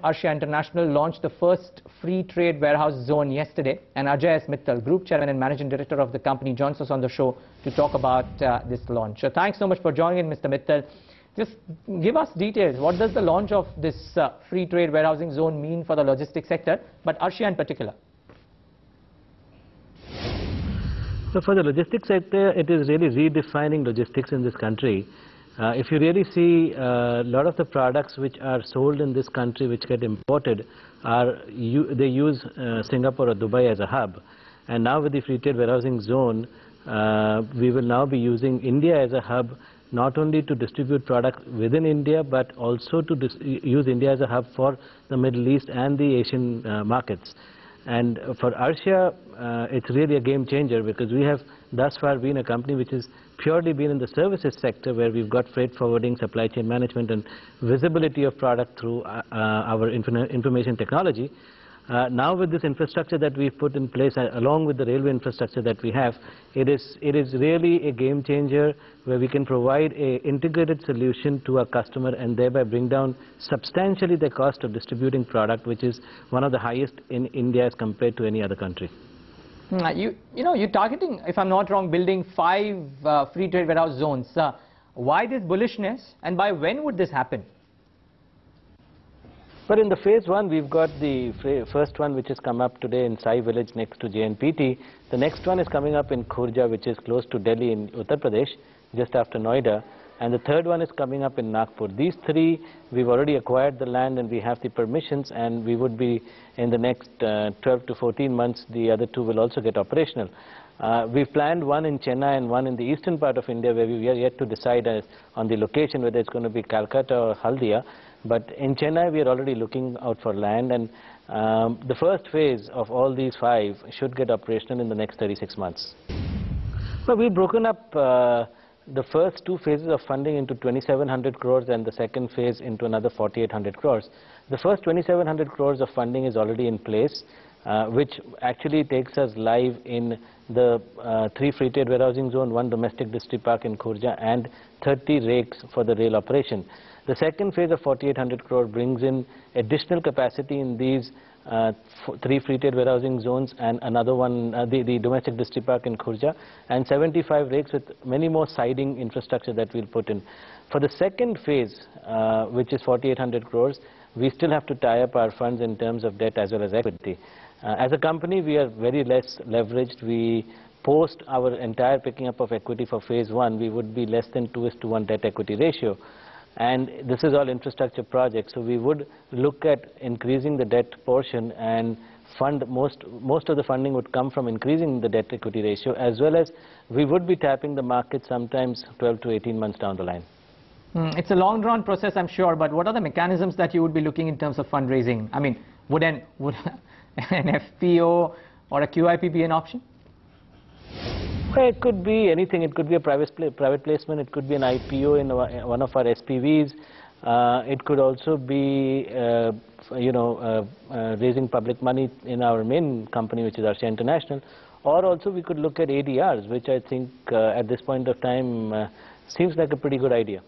Arshiya International launched the first free trade warehouse zone yesterday, and Ajay S. Mittal, Group Chairman and Managing Director of the company, joins us on the show to talk about this launch. So thanks so much for joining in, Mr. Mittal. Just give us details. What does the launch of this free trade warehousing zone mean for the logistics sector, but Arshiya in particular? So for the logistics sector, it is really redefining logistics in this country. If you really see, a lot of the products which are sold in this country which get imported, they use Singapore or Dubai as a hub. And now with the free trade warehousing zone, we will now be using India as a hub, not only to distribute products within India, but also to use India as a hub for the Middle East and the Asian markets. And for Arshiya, it's really a game changer, because we have thus far been a company which has purely been in the services sector, where we've got freight forwarding, supply chain management and visibility of product through our information technology. Now with this infrastructure that we've put in place, along with the railway infrastructure that we have, it is really a game changer, where we can provide an integrated solution to our customer and thereby bring down substantially the cost of distributing product, which is one of the highest in India as compared to any other country. You're targeting, if I'm not wrong, building 5 free trade warehouse zones. Why this bullishness, and by when would this happen? But in the phase 1, we've got the first one which has come up today in Sai village next to JNPT. The next one is coming up in Khurja, which is close to Delhi in Uttar Pradesh, just after Noida. And the third one is coming up in Nagpur. These 3, we've already acquired the land and we have the permissions, and we would be in the next 12 to 14 months, the other 2 will also get operational. We've planned one in Chennai and one in the eastern part of India, where we are yet to decide on the location, whether it's going to be Calcutta or Haldia. But in Chennai, we are already looking out for land, and the first phase of all these 5 should get operational in the next 36 months. Well, we've broken up the first 2 phases of funding into 2,700 crores and the second phase into another 4,800 crores. The first 2,700 crores of funding is already in place, which actually takes us live in the 3 free trade warehousing zone, 1 domestic distripark in Khurja, and 30 rakes for the rail operation. The second phase of 4,800 crore brings in additional capacity in these 3 free trade warehousing zones, and another one, the domestic distripark in Khurja, and 75 rakes with many more siding infrastructure that we'll put in. For the second phase, which is 4,800 crores, we still have to tie up our funds in terms of debt as well as equity. As a company, we are very less leveraged. We post our entire picking up of equity for phase 1, we would be less than 2:1 debt equity ratio. And this is all infrastructure projects, so we would look at increasing the debt portion, and fund most of the funding would come from increasing the debt equity ratio, as well as we would be tapping the market sometimes 12 to 18 months down the line. It's a long drawn process, I'm sure, but what are the mechanisms that you would be looking in terms of fundraising? I mean, would an FPO or a QIP be an option? Well, it could be anything. It could be a private placement. It could be an IPO in one of our SPVs. It could also be, raising public money in our main company, which is Arshiya International. Or also we could look at ADRs, which I think at this point of time seems like a pretty good idea.